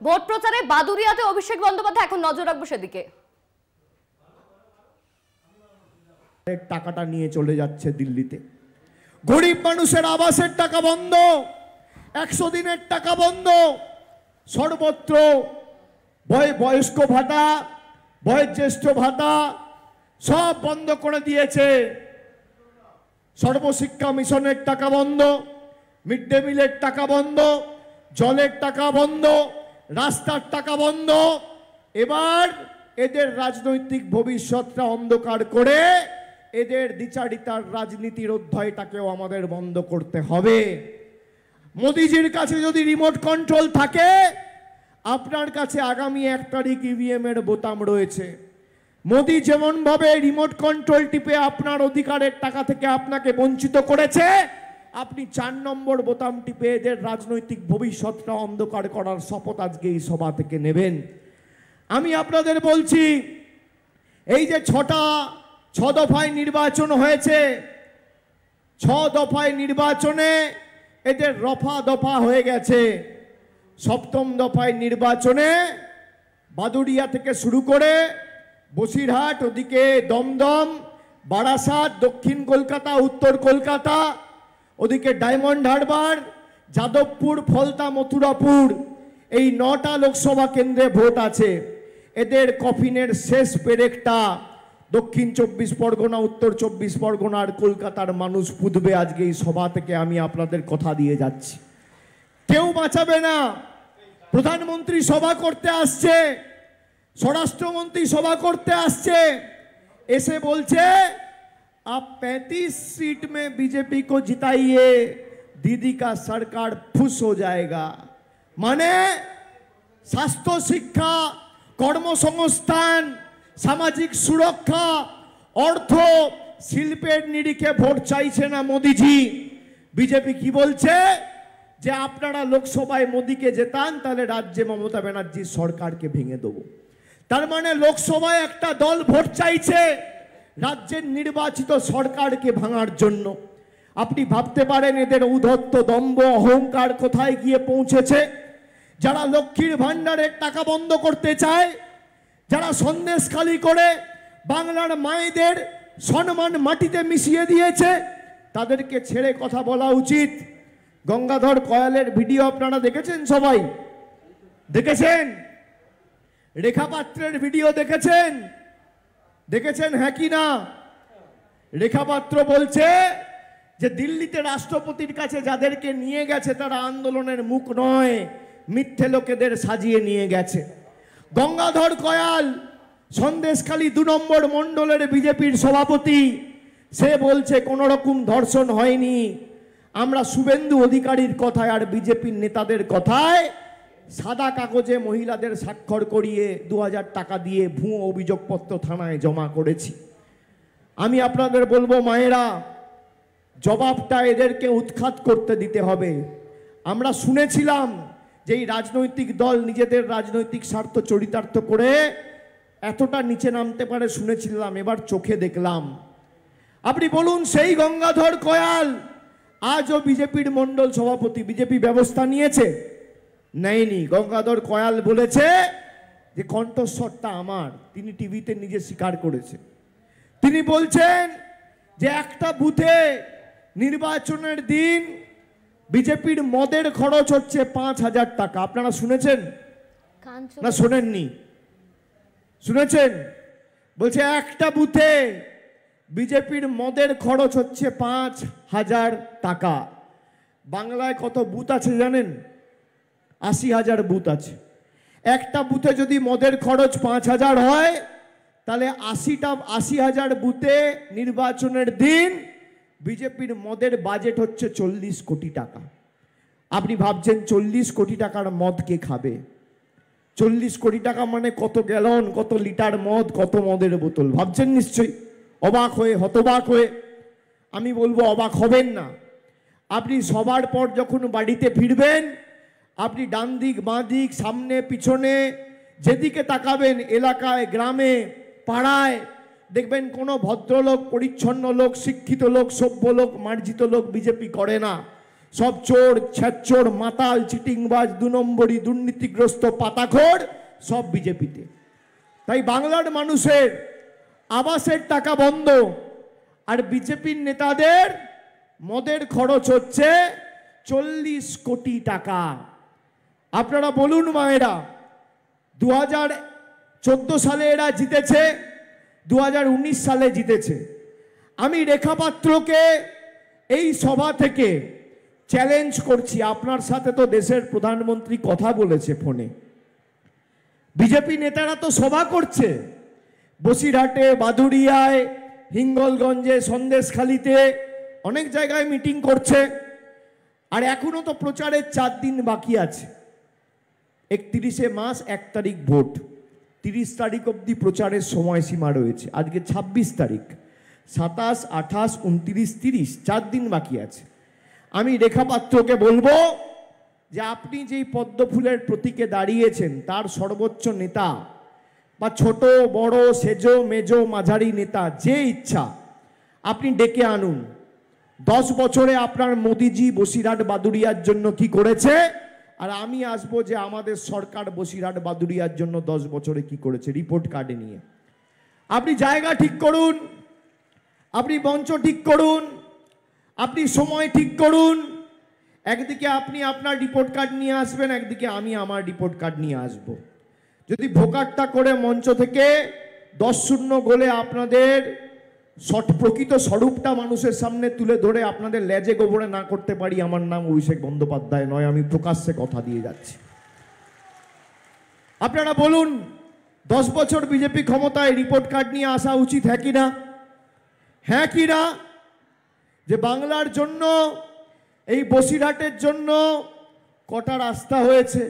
Vote প্রচারে বাদুড়িয়াতে অভিষেক বন্দ্যোপাধ্যায়, এখন নজর রাখবো সেদিকে। টাকাটা নিয়ে চলে যাচ্ছে দিল্লিতে। গরিব মানুষের আবাসের টাকা বন্ধ, 100 দিনের টাকা বন্ধ, সর্বত্র বয়স্ক ভাতা, বয়োজ্যেষ্ঠ ভাতা সব বন্ধ করে দিয়েছে। সর্বশিক্ষা মিশনের টাকা বন্ধ, মিড ডে মিলের টাকা বন্ধ, জলের টাকা বন্ধ, রাস্তার টাকা বন্ধ। এবার এদের রাজনৈতিক ভবিষ্যৎটা অন্ধকার করে এদের দ্বিচারিতার রাজনীতির অধ্যায়টাকেও আমাদের বন্ধ করতে হবে। মোদিজির কাছে যদি রিমোট কন্ট্রোল থাকে, আপনার কাছে আগামী 1 তারিখ ইভিএম এর বোতাম রয়েছে। মোদি যেমন ভাবে রিমোট কন্ট্রোল টিপে আপনার অধিকারের টাকা থেকে আপনাকে বঞ্চিত করেছে, আপনি 4 নম্বর বোতাম টিপে এদের রাজনৈতিক ভবিষ্যৎটা অন্ধকার করার শপথ আজকে এই সভা থেকে নেবেন। আমি আপনাদের বলছি, এই যে 6 দফায় নির্বাচন হয়েছে, 6 দফায় নির্বাচনে এদের রফা দফা হয়ে গেছে। 7ম দফায় নির্বাচনে বাদুড়িয়া থেকে শুরু করে বসিরহাট, ওদিকে দমদম, বারাসাত, দক্ষিণ কলকাতা, উত্তর কলকাতা, ওদিকে ডায়মন্ড হারবার, যাদবপুর, ফলতা, মথুরাপুর, এই 9টা লোকসভা কেন্দ্রে ভোট আছে। এদের কফিনের শেষ পেরেকটা দক্ষিণ 24 পরগনা, উত্তর 24 পরগনা আর কলকাতার মানুষ পুঁতবে আজকে এই সভা থেকে, আমি আপনাদের কথা দিয়ে যাচ্ছি। কেউ বাঁচাবে না। প্রধানমন্ত্রী সভা করতে আসছে, স্বরাষ্ট্রমন্ত্রী সভা করতে আসছে, এসে বলছে आप 35 सीट में बीजेपी को जिताइए, दीदी का सरकार फुस हो जाएगा। মানে স্বাস্থ্য, শিক্ষা, কর্মসংস্থান, সামাজিক সুরক্ষা, অর্থ, শিল্পের নিরিখে ভোট চাইছে না মোদিজি। বিজেপি কি বলছে যে আপনারা লোকসভায় মোদিকে জেতান, তাহলে রাজ্যে মমতা ব্যানার্জির সরকারকে ভেঙে দেবো। তার মানে লোকসভায় একটা দল ভোট চাইছে রাজ্যের নির্বাচিত সরকারকে ভাঙার জন্য। আপনি ভাবতে পারেন এদের উদ্ধত্ত দম্ভ অহংকার কোথায় গিয়ে পৌঁছেছে। যারা লক্ষ্মীর ভাণ্ডারের টাকা বন্ধ করতে চায়, যারা সন্দেশখালি করে বাংলার মায়েদের সম্মান মাটিতে মিশিয়ে দিয়েছে, তাদেরকে ছেড়ে কথা বলা উচিত। গঙ্গাধর কয়ালের ভিডিও আপনারা দেখেছেন, সবাই দেখেছেন? রেখা পাত্রের ভিডিও দেখেছেন? দেখেছেন হ্যাঁ কি না? রেখা পাত্র বলছে যে দিল্লিতে রাষ্ট্রপতির কাছে যাদেরকে নিয়ে গেছে তারা আন্দোলনের মুখ নয়, মিথ্যে লোকেদের সাজিয়ে নিয়ে গেছে। গঙ্গাধর কয়াল সন্দেশখালী 2 নম্বর মণ্ডলের বিজেপির সভাপতি, সে বলছে কোনো রকম ধর্ষণ হয়নি। আমরা শুভেন্দু অধিকারীর কথায় আর বিজেপির নেতাদের কথায় সাদা কাগজে মহিলাদের স্বাক্ষর করিয়ে 2000 টাকা দিয়ে ভুয়ো অভিযোগপত্র থানায় জমা করেছি। আমি আপনাদের বলবো মায়েরা, জবাবটা এদেরকে উৎখাত করতে দিতে হবে। আমরা শুনেছিলাম যে এই রাজনৈতিক দল নিজেদের রাজনৈতিক স্বার্থ চরিতার্থ করে এতটা নিচে নামতে পারে শুনেছিলাম, এবার চোখে দেখলাম। আপনি বলুন, সেই গঙ্গাধর কয়াল আজও বিজেপির মণ্ডল সভাপতি, বিজেপি ব্যবস্থা নিয়েছে? নেয়নি। গঙ্গাধর কয়াল বলেছে যে কণ্ঠস্বরটা আমার, তিনি টিভিতে নিজে স্বীকার করেছে। তিনি বলছেন যে একটা বুথে নির্বাচনের দিন বিজেপির মদের খরচ হচ্ছে 5000 টাকা। আপনারা শুনেছেন না শোনেননি? শুনেছেন? বলছে একটা বুথে বিজেপির মদের খরচ হচ্ছে 5000 টাকা। বাংলায় কত বুথ আছে জানেন? 80,000 বুথ আছে। একটা বুথে যদি মদের খরচ 5000 হয়, তাহলে 80,000 বুথে নির্বাচনের দিন বিজেপির মদের বাজেট হচ্ছে 40 কোটি টাকা। আপনি ভাবছেন 40 কোটি টাকার মদ কে খাবে? 40 কোটি টাকা মানে কত গ্যালন, কত লিটার মদ, কত মদের বোতল ভাবছেন নিশ্চয়ই, অবাক হয়ে, হতবাক হয়ে। আমি বলবো অবাক হবেন না। আপনি সবার পর যখন বাড়িতে ফিরবেন, আপনি ডান দিক, বাঁ দিক, সামনে, পিছনে যেদিকে তাকাবেন, এলাকায়, গ্রামে, পাড়ায় দেখবেন কোনো ভদ্রলোক, পরিচ্ছন্ন লোক, শিক্ষিত লোক, সভ্য লোক, মার্জিত লোক বিজেপি করে না। সব চোর, ছ্যাচোর, মাতাল, চিটিংবাজ, 2 নম্বরই, দুর্নীতিগ্রস্ত, পাতাখোর সব বিজেপিতে। তাই বাংলার মানুষের আবাসের টাকা বন্ধ, আর বিজেপির নেতাদের মদের খরচ হচ্ছে 40 কোটি টাকা। আপনারা বলুন মায়েরা, 2014 সালে এরা জিতেছে, 2019 সালে জিতেছে। আমি রেখা পাত্রকে এই সভা থেকে চ্যালেঞ্জ করছি, আপনার সাথে তো দেশের প্রধানমন্ত্রী কথা বলেছে ফোনে, বিজেপি নেতারা তো সভা করছে বসিরহাটে, বাদুড়িয়ায়, হিঙ্গলগঞ্জে, সন্দেশখালিতে, অনেক জায়গায় মিটিং করছে। আর এখনো তো প্রচারের 4 দিন বাকি আছে। 31 মাস 1 তারিখ ভোট, 30 তারিখ অবধি প্রচারের সময়সীমা রয়েছে। আজকে 26 তারিখ, 27, 28, 29, 30, 4 দিন বাকি আছে। আমি রেখা পাত্রকে বলবো যে আপনি যেই পদ্ম ফুলের প্রতীকে দাঁড়িয়েছেন তার সর্বোচ্চ নেতা বা ছোট বড়, সেজো মেজো, মাঝারি নেতা, যে ইচ্ছা আপনি ডেকে আনুন। 10 বছরে আপনার মোদিজি বসিরহাট বাদুড়িয়ার জন্য কি করেছে, আর আমি আসবো যে আমাদের সরকার বসিরহাট বাদুড়িয়ার জন্য 10 বছরে কি করেছে, রিপোর্ট কার্ডে নিয়ে। আপনি জায়গা ঠিক করুন, আপনি মঞ্চ ঠিক করুন, আপনি সময় ঠিক করুন। একদিকে আপনি আপনার রিপোর্ট কার্ড নিয়ে আসবেন, একদিকে আমি আমার রিপোর্ট কার্ড নিয়ে আসব। যদি ভোকারটা করে মঞ্চ থেকে 10-0 গোলে আপনাদের প্রকৃত স্বরূপটা মানুষের সামনে তুলে ধরে আপনাদের লেজে গোবরে না করতে পারি, আমার নাম অভিষেক বন্দ্যোপাধ্যায় নয়, আমি প্রকাশ্যে কথা দিয়ে যাচ্ছি। আপনারা বলুন, 10 বছর বিজেপি ক্ষমতায় রিপোর্ট কার্ড নিয়ে আসা উচিত, হ্যাঁ কি না? হ্যাঁ কি না? যে বাংলার জন্য, এই বসিরহাটের জন্য কটা রাস্তা হয়েছে,